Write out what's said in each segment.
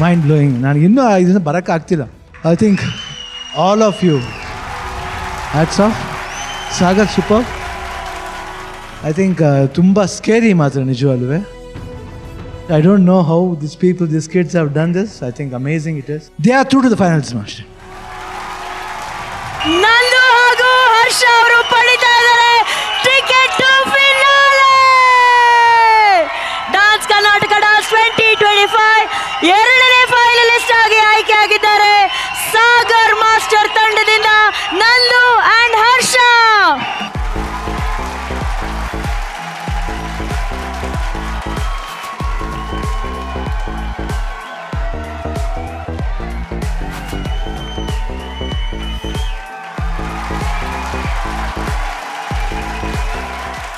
Mind blowing. ನನಗೆ ಇನ್ನೂ ಇದನ್ನು ಬರೋಕ್ಕಾಗ್ತಿಲ್ಲ. I think all of you hats off. Sagar super. I think ತುಂಬ ಸ್ಕೇರಿ ಮಾತ್ರ ನಿಜವಲ್ವೇ. I don't know how these kids have done this. I think amazing it is. They are through to the finals, master. ನಂದು ಹಾಗೂ ಹರ್ಷ ಅವರು ಪಡಿತಾ ಇದ್ದಾರೆ ticket to finale. Dance Karnataka dance 2025 ಎರಡನೇ finalist ಆಗಿ ಆಯ್ಕೆಯಾಗಿದ್ದಾರೆ ಸಾಗರ್ ಮಾಸ್ಟರ್ ತಂಡದಿಂದ Nandu and Harsha.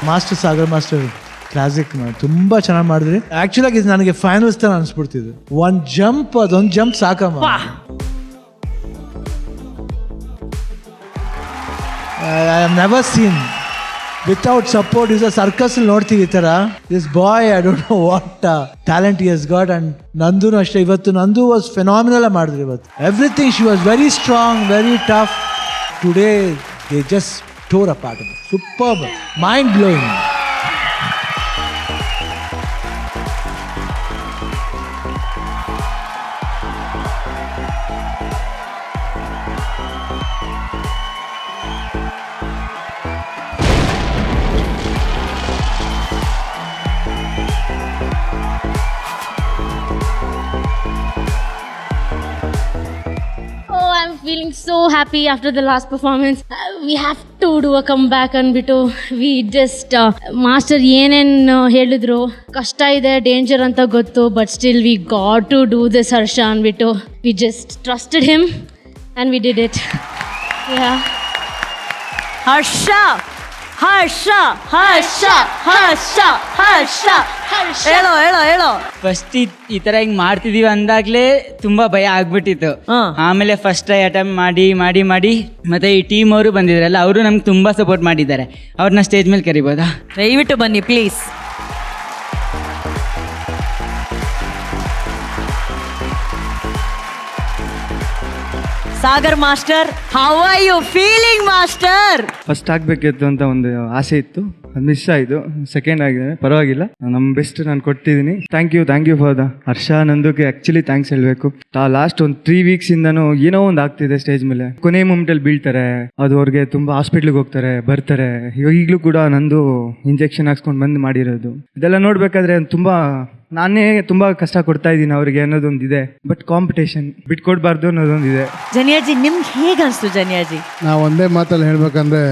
Master Sagar master classic ತುಂಬ ಚೆನ್ನಾಗಿ ಮಾಡಿದ್ರಿ. ಆ್ಯಕ್ಚುಲಾಗಿ ಇದು ನನಗೆ ಫೈನಲ್ಸ್ ಥರ ಅನಿಸ್ಬಿಡ್ತಿದ್ದು. ಅದೊಂದು jump Sakamma. I have never seen without support. Is a circus ನೋಡ್ತೀವಿ ಈ ಥರ. This boy I don't know what talent he has got. And ನಂದು ಅಷ್ಟೇ. ಇವತ್ತು ನಂದು ವಾಸ್ ಫೆನಾಮಿನಲ್ ಮಾಡಿದ್ರಿ ಇವತ್ತು. Everything she was very strong, very tough. Today they just tore apart. Superb, mind blowing. I'm feeling so happy after the last performance. We have to do a comeback ಅಂದ್ಬಿಟ್ಟು we just master ಏನೇನು ಹೇಳಿದ್ರು, ಕಷ್ಟ ಇದೆ, danger ಅಂತ ಗೊತ್ತು, but still we got to do this ಹರ್ಷ ಅಂದ್ಬಿಟ್ಟು we just trusted him and we did it. Yeah. ಹರ್ಷ ಹರ್ಷ ಹರ್ಷ ಹರ್ಷ ಹರ್ಷ ಹರ್ಷ ಹೇಳೋ ಹೇಳೋ ಹೇಳೋ. ಫಸ್ಟ್ ಈ ತರ ಹಿಂಗ್ ಮಾಡ್ತಿದೀವಿ ಅಂದಾಗ್ಲೇ ತುಂಬಾ ಭಯ ಆಗ್ಬಿಟ್ಟಿತ್ತು. ಆಮೇಲೆ ಫಸ್ಟ್ ಟ್ರೈ ಅಟೆಂಪ್ಟ್ ಮಾಡಿ ಮಾಡಿ ಮಾಡಿ ಮತ್ತೆ ಈ ಟೀಮ್ ಅವರು ಬಂದಿದ್ರಲ್ಲ, ಅವರು ನಮ್ಗೆ ತುಂಬಾ ಸಪೋರ್ಟ್ ಮಾಡಿದ್ದಾರೆ. ಅವ್ರನ್ನ ಸ್ಟೇಜ್ ಮೇಲೆ ಕರಿಬೋದಾ? ದಯವಿಟ್ಟು ಬನ್ನಿ please. Sagar master, how are you feeling master? First ಆಗಬೇಕಿತ್ತು ಅಂತ ಒಂದು ಆಸೆ ಇತ್ತು, ಅದು ಮಿಸ್ ಆಯಿತು. ಸೆಕೆಂಡ್ ಆಗಿದೆ, ಪರವಾಗಿಲ್ಲ. ನಮ್ಮ ಬೆಸ್ಟ್ ನಾನು ಕೊಟ್ಟಿದ್ದೀನಿ. Thank you for the. Harsha ನಂದುಗೆ ಆ್ಯಕ್ಚುಲಿ ಥ್ಯಾಂಕ್ಸ್ ಹೇಳಬೇಕು. ಲಾಸ್ಟ್ ಒಂದು 3 weeks ಇಂದನೂ ಏನೋ ಒಂದು ಆಗ್ತಿದೆ ಸ್ಟೇಜ್ ಮೇಲೆ. ಕೊನೆ ಮೂಮೆಂಟಲ್ಲಿ ಬೀಳ್ತಾರೆ, ಅದು ಅವ್ರಿಗೆ ತುಂಬ ಹಾಸ್ಪಿಟ್ಲಿಗೆ ಹೋಗ್ತಾರೆ, ಬರ್ತಾರೆ. ಈಗಲೂ ಕೂಡ ನಂದು ಇಂಜೆಕ್ಷನ್ ಹಾಕ್ಸ್ಕೊಂಡು ಬಂದು ಮಾಡಿರೋದು. ಇದೆಲ್ಲ ನೋಡಬೇಕಾದ್ರೆ ನಾನೇ ತುಂಬಾ ಕಷ್ಟ ಕೊಡ್ತಾ ಇದ್ದೀನಿ ಅವ್ರಿಗೆ ಅನ್ನೋದೊಂದಿದೆ. But competition ಬಿಟ್ಕೊಡ್ಬಾರ್ದು ಅನ್ನೋದೊಂದಿದೆ. ಜನಿಯಾಜಿ, ನಿಮ್ಗೆ ಹೇಗೆ ಅನಿಸ್ತು ಜನಿಯಾಜಿ? ನಾವು ಒಂದೇ ಮಾತಲ್ಲಿ ಹೇಳ್ಬೇಕಂದ್ರೆ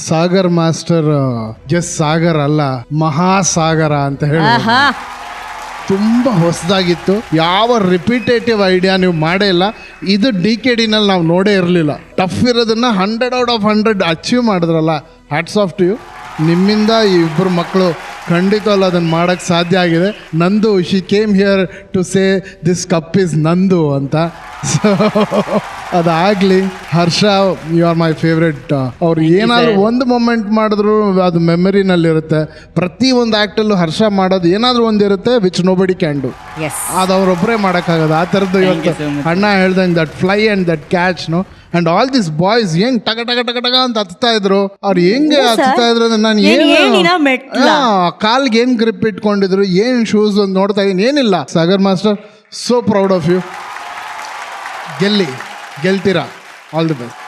ಸಾಗರ್ ಮಾಸ್ಟರ್ ಜಸ್ಟ್ ಸಾಗರ್ ಅಲ್ಲ, ಮಹಾಸಾಗರ ಅಂತ ಹೇಳಿ ತುಂಬಾ ಹೊಸದಾಗಿತ್ತು. ಯಾವ ರಿಪಿಟೇಟಿವ್ ಐಡಿಯಾ ನೀವು ಮಾಡೇ ಇಲ್ಲ. ಇದು DKDನಲ್ಲಿ ನಾವು ನೋಡೇ ಇರಲಿಲ್ಲ. ಟಫ್ ಇರೋದನ್ನ 100 out of 100 ಅಚೀವ್ ಮಾಡಿದ್ರಲ್ಲ, ಹ್ಯಾಟ್ಸ್ ಆಫ್ ಟು ಯು. ನಿಮ್ಮಿಂದ ಈ ಇಬ್ಬರು ಮಕ್ಕಳು ಖಂಡಿತವಲ್ಲ ಅದನ್ನು ಮಾಡೋಕ್ಕೆ ಸಾಧ್ಯ ಆಗಿದೆ. Nandu she came here to say this cup is Nandu ಅಂತ. ಸೊ ಅದಾಗಲಿ. Harsha, you are my favourite. ಅವ್ರು ಏನಾದರೂ ಒಂದು ಮೊಮೆಂಟ್ ಮಾಡಿದ್ರು ಅದು ಮೆಮರಿನಲ್ಲಿರುತ್ತೆ. ಪ್ರತಿ ಒಂದು ಆ್ಯಕ್ಟಲ್ಲೂ ಹರ್ಷ ಮಾಡೋದು ಏನಾದರೂ ಒಂದಿರುತ್ತೆ ವಿಚ್ ನೋಬಡಿ ಕ್ಯಾನ್ ಡು. ಅದು ಅವರೊಬ್ಬರೇ ಮಾಡೋಕ್ಕಾಗೋದು. ಆ ಥರದ್ದು ಇವತ್ತು ಅಣ್ಣ ಹೇಳ್ದಂಗೆ ದಟ್ ಫ್ಲೈ ಆ್ಯಂಡ್ ದಟ್ ಕ್ಯಾಚ್ನು. ಅಂಡ್ ಆಲ್ ದಿಸ್ ಬಾಯ್ಸ್ ಹೆಂಗ್ ಟಗ ಟಗ ಟಗ ಟಗ ಅಂತ ಹತ್ತಾ ಇದ್ರು. ಅವ್ರು ಹೆಂಗೆ ಹತ್ತಾ ಇದ್ರು ಅಂದ್ರೆ ನಾನು ಕಾಲ್ಗೆ ಏನ್ ಗ್ರಿಪ್ ಇಟ್ಕೊಂಡಿದ್ರು, ಏನ್ ಶೂಸ್ ಒಂದು ನೋಡ್ತಾ ಇದೀನಿ. ಏನಿಲ್ಲ. Sagar master, so proud of you. ಗೆಲ್ತೀರಾ. All the best.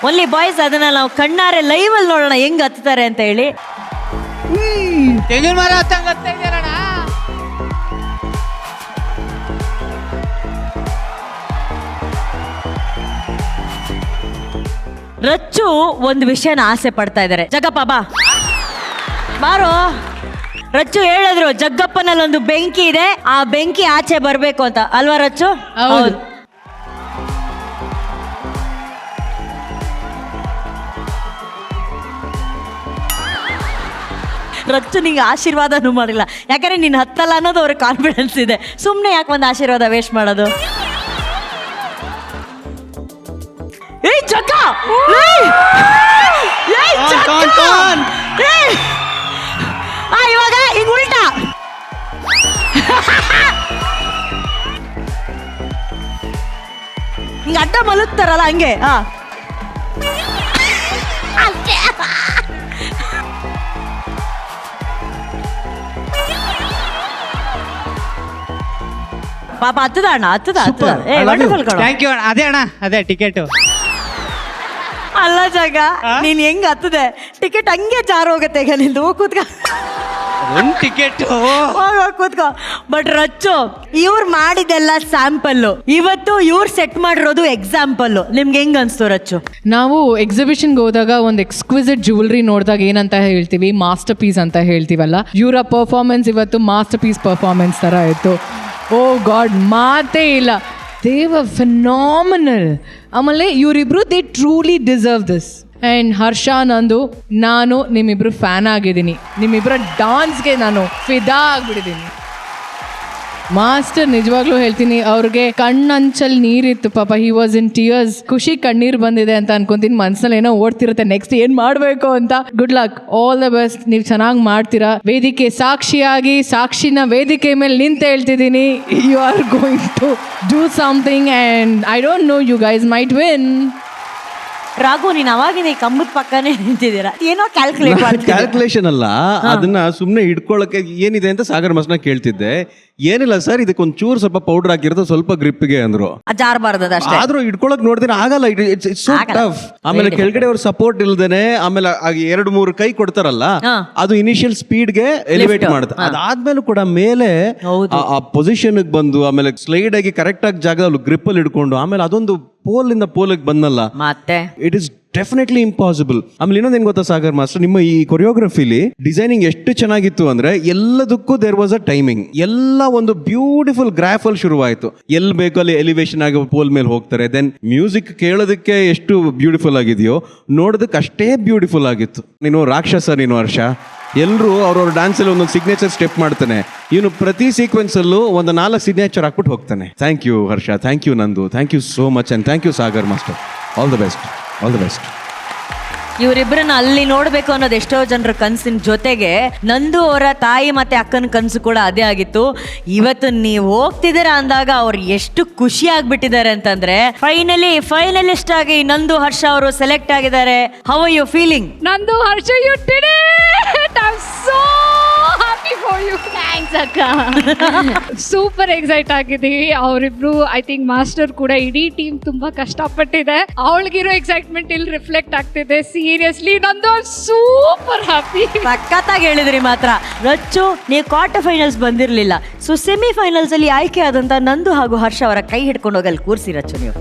Only boys. ಅದನ್ನ ನಾವು ಕಣ್ಣಾರೆ ಲೈವ್ ಅಲ್ಲಿ ನೋಡೋಣ ಹೆಂಗ್ ಹತ್ತಾರೆ ಅಂತ ಹೇಳಿ. ರಚ್ಚು ಒಂದು ವಿಷಯನ ಆಸೆ ಪಡ್ತಾ ಇದ್ದಾರೆ. ಜಗ್ಗಪ್ಪ ಬಾರೋ. ರಚ್ಚು ಹೇಳಿದ್ರು ಜಗ್ಗಪ್ಪನಲ್ಲಿ ಒಂದು ಬೆಂಕಿ ಇದೆ, ಆ ಬೆಂಕಿ ಆಚೆ ಬರಬೇಕು ಅಂತ ಅಲ್ವಾ ರಚ್ಚು? ಹೌದು. ರಚ್ಚು ನಿಂಗೆ ಆಶೀರ್ವಾದನೂ ಮಾಡಿಲ್ಲ, ಯಾಕಂದ್ರೆ ನೀನು ಹತ್ತಲ್ಲ ಅನ್ನೋದು ಅವ್ರಿಗೆ ಕಾನ್ಫಿಡೆನ್ಸ್ ಇದೆ. ಸುಮ್ಮನೆ ಯಾಕೆ ಒಂದು ಆಶೀರ್ವಾದ ವೇಸ್ಟ್ ಮಾಡೋದು? ಏಯ್ ಜಗ್ಗ, ಇವಾಗ ಈಗ ಉಲ್ಟಾ ಹಿಂಗ ಅಡ್ಡ ಮಲಗ್ತಾರಲ್ಲ ಹಂಗೆ. ಪಾಪ ಹತ್ತದ ಅಣ್ಣ, ಹತ್ತದ. Thank you. ಅದೇ ಅಣ್ಣ, ಅದೇ ಟಿಕೆಟ್. ಅಲ್ಲ ಜಾಗ, ನೀನ್ ಹೆಂಗ್ ಹತ್ತದೆ ಟಿಕೆಟ್ ಹಂಗೆ ಜಾರು ಹೋಗತ್ತೆ. ಈಗ ನಿಂದು ಕೂತ್ಕ, ಒಂದು ಟಿಕೆಟ್ ಕೂತ್ಕೋ. ಬಟ್ ರಚ್ಚು, ಇವ್ರು ಮಾಡಿದೆಲ್ಲ ಸ್ಯಾಂಪಲ್, ಇವತ್ತು ಇವ್ರು ಸೆಟ್ ಮಾಡಿರೋದು ಎಕ್ಸಾಂಪಲ್. ನಿಮ್ಗೆ ಹೆಂಗ್ ಅನ್ಸ್ತು ರಚ್ಚು? ನಾವು ಎಕ್ಸಿಬಿಷನ್ಗೆ ಹೋದಾಗ ಒಂದು ಎಕ್ಸ್ಕ್ವಿಸಿಟ್ ಜ್ಯುವೆಲ್ರಿ ನೋಡಿದಾಗ ಏನಂತ ಹೇಳ್ತೀವಿ, ಮಾಸ್ಟರ್ ಪೀಸ್ ಅಂತ ಹೇಳ್ತೀವಲ್ಲ. ಇವರ ಪರ್ಫಾರ್ಮೆನ್ಸ್ ಇವತ್ತು ಮಾಸ್ಟರ್ ಪೀಸ್ ಪರ್ಫಾರ್ಮೆನ್ಸ್ ಥರ ಇತ್ತು. ಓ ಗಾಡ್, ಮಾತೇ ಇಲ್ಲ. They were phenomenal. ಆಮೇಲೆ ಇವರಿಬ್ರು they truly deserve this. And Harsha, Nandu, ನಾನು ನಿಮ್ಮಿಬ್ರು ಫ್ಯಾನ್ ಆಗಿದ್ದೀನಿ. ನಿಮ್ಮಿಬ್ಬರ ಡಾನ್ಸ್ಗೆ ನಾನು ಫಿದಾ ಆಗಿಬಿಟ್ಟಿದ್ದೀನಿ. ಮಾಸ್ಟರ್ ನಿಜವಾಗ್ಲೂ ಹೇಳ್ತೀನಿ, ಅವ್ರಿಗೆ ಕಣ್ಣಂಚಲ್ಲಿ ನೀರಿತ್ತು ಪಾಪ. He was in tears. ಖುಷಿ ಕಣ್ಣೀರು ಬಂದಿದೆ ಅಂತ ಅನ್ಕೊಂತೀನಿ. ಮನ್ಸಲ್ಲಿ ಏನೋ ಓಡ್ತಿರುತ್ತೆ ನೆಕ್ಸ್ಟ್ ಏನು ಮಾಡಬೇಕು ಅಂತ. Good luck, all the best. ನೀವು ಚೆನ್ನಾಗಿ ಮಾಡ್ತೀರಾ. ವೇದಿಕೆ ಸಾಕ್ಷಿಯಾಗಿ, ಸಾಕ್ಷಿನ ವೇದಿಕೆ ಮೇಲೆ ನಿಂತು ಹೇಳ್ತಿದ್ದೀನಿ, you are going to do something and I don't know, you guys might win. Raghu, ನೀನ್ ಅವಾಗಿನ ಈ ಕಂಬದ ಪಕ್ಕನೇ ನಿಂತಿದ್ದೀರಾ, ಏನೋ ಕ್ಯಾಲ್ಕುಲೇಷನ್ ಅಲ್ಲ, ಅದನ್ನ ಸುಮ್ಮನೆ ಇಟ್ಕೊಳ್ಳಕ್ಕೆ ಏನಿದೆ ಅಂತ ಸಾಗರ್ ಮಾಸ್ನ ಕೇಳ್ತಿದ್ದೆ. ಏನಿಲ್ಲ ಸರ್, ಇದಕ್ಕೊಂದ್ ಚೂರು ಸ್ವಲ್ಪ ಪೌಡರ್ ಹಾಕಿರೋದು ಸ್ವಲ್ಪ ಗ್ರಿಪ್ಗೆ ಅಂದ್ರು. ಜಾರಬಾರ್ದು ಅಷ್ಟೇ. ಆದ್ರೂ ಇಟ್ಕೊಳಕ್ ನೋಡ್ತೀನಿ ಆಗಲ್ಲ. It's so tough. ಆಮೇಲೆ ಕೆಳಗಡೆ ಅವ್ರ ಸಪೋರ್ಟ್ ಇಲ್ದೇನೆ, ಆಮೇಲೆ 2-3 ಕೈ ಕೊಡ್ತಾರಲ್ಲ, ಅದು ಇನಿಷಿಯಲ್ ಸ್ಪೀಡ್ಗೆ ಎಲಿವೇಟ್ ಮಾಡುತ್ತೆ. ಅದಾದ್ಮೇಲೂ ಕೂಡ ಮೇಲೆ ಆ ಪೊಸಿಷನ್ ಬಂದು, ಆಮೇಲೆ ಸ್ಲೈಡ್ ಆಗಿ ಕರೆಕ್ಟ್ ಆಗಿ ಜಾಗದಲ್ಲಿ ಗ್ರಿಪ್ ಅಲ್ಲಿ ಇಟ್ಕೊಂಡು, ಆಮೇಲೆ ಅದೊಂದು ಪೋಲ್ ಇಂದ ಪೋಲ್ಗೆ ಬಂದಲ್ಲ, ಮತ್ತೆ ಇಟ್ ಇಸ್ ಡೆಫಿನೆಟ್ಲಿ ಇಂಪಾಸಿಬಲ್. ಆಮೇಲೆ ಇನ್ನೊಂದು ಏನ್ ಗೊತ್ತಾ ಸಾಗರ್ ಮಾಸ್ಟರ್, ನಿಮ್ಮ ಈ ಕೊರಿಯೋಗ್ರಫಿಲಿ ಡಿಸೈನಿಂಗ್ ಎಷ್ಟು ಚೆನ್ನಾಗಿತ್ತು ಅಂದ್ರೆ, ಎಲ್ಲದಕ್ಕೂ ದೇರ್ ವಾಸ್ ಅ ಟೈಮಿಂಗ್. ಎಲ್ಲ ಒಂದು ಬ್ಯೂಟಿಫುಲ್ ಗ್ರಾಫ್ ಅಲ್ಲಿ ಶುರುವಾಯಿತು. ಎಲ್ಲಿ ಬೇಕೋ ಅಲ್ಲಿ ಎಲಿವೇಶನ್ ಆಗಿ ಪೋಲ್ ಮೇಲೆ ಹೋಗ್ತಾರೆ. ದೆನ್ ಮ್ಯೂಸಿಕ್ ಕೇಳೋದಕ್ಕೆ ಎಷ್ಟು ಬ್ಯೂಟಿಫುಲ್ ಆಗಿದೆಯೋ, ನೋಡೋದಕ್ಕೆ ಅಷ್ಟೇ ಬ್ಯೂಟಿಫುಲ್ ಆಗಿತ್ತು. ನೀನು ರಾಕ್ಷಸ, ನೀನು ಹರ್ಷ. ಎಲ್ಲರೂ ಅವ್ರವ್ರ ಡ್ಯಾನ್ಸಲ್ಲಿ ಒಂದೊಂದು ಸಿಗ್ನೇಚರ್ ಸ್ಟೆಪ್ ಮಾಡ್ತಾನೆ. ಇವನು ಪ್ರತಿ ಸೀಕ್ವೆನ್ಸ್ ಅಲ್ಲೂ ಒಂದು 4 ಸಿಗ್ನೇಚರ್ ಹಾಕ್ಬಿಟ್ಟು ಹೋಗ್ತಾನೆ. Thank you Harsha, thank you Nandu, thank you so much, and thank you Sagar master. All the best, all the best. ಇವರಿಬ್ಬರನ್ನ ಅಲ್ಲಿ ನೋಡ್ಬೇಕು ಅನ್ನೋದು ಎಷ್ಟೋ ಜನರ ಕನಸಿನ ಜೊತೆಗೆ ನಂದು ಅವರ ತಾಯಿ ಮತ್ತೆ ಅಕ್ಕನ ಕನಸು ಕೂಡ ಅದೇ ಆಗಿತ್ತು. ಇವತ್ತು ನೀವು ಹೋಗ್ತಿದ್ದೀರಾ ಅಂದಾಗ ಅವ್ರು ಎಷ್ಟು ಖುಷಿ ಆಗ್ಬಿಟ್ಟಿದ್ದಾರೆ ಅಂತಂದ್ರೆ, ಫೈನಲಿಸ್ಟ್ ಆಗಿ ನಂದು ಹರ್ಷ ಅವರು ಸೆಲೆಕ್ಟ್ ಆಗಿದ್ದಾರೆ. How are you feeling? Nandu Harsha, you did it. I am so happy for you. Thanks ಅಕ್ಕ. ಸೂಪರ್ ಎಕ್ಸೈಟ್ ಆಗಿದ್ದೀವಿ ಅವರಿಬ್ರು. ಐ ಥಿಂಕ್ ಮಾಸ್ಟರ್ ಕೂಡ, ಇಡೀ ಟೀಮ್ ತುಂಬಾ ಕಷ್ಟಪಟ್ಟಿದೆ. ಅವಳಿಗಿರೋ ಎಕ್ಸೈಟ್ಮೆಂಟ್ ಇಲ್ಲಿ ರಿಫ್ಲೆಕ್ಟ್ ಆಗ್ತಿದೆ. Seriously Nandu super happy. ಸಖತ್ತಾಗಿ ಹೇಳಿದ್ರಿ ಮಾತ್ರ. ರಚ್ಚು, ನೀವು ಕ್ವಾರ್ಟರ್ ಫೈನಲ್ಸ್ ಬಂದಿರಲಿಲ್ಲ, ಸೊ ಸೆಮಿಫೈನಲ್ಸ್ ಅಲ್ಲಿ ಆಯ್ಕೆ ಆದಂತ ನಂದು ಹಾಗೂ ಹರ್ಷ ಅವರ ಕೈ ಹಿಡ್ಕೊಂಡು ಹೋಗಿ ಅಲ್ಲಿ ಕೂರಿಸಿ ರಚ್ಚು ನೀವು.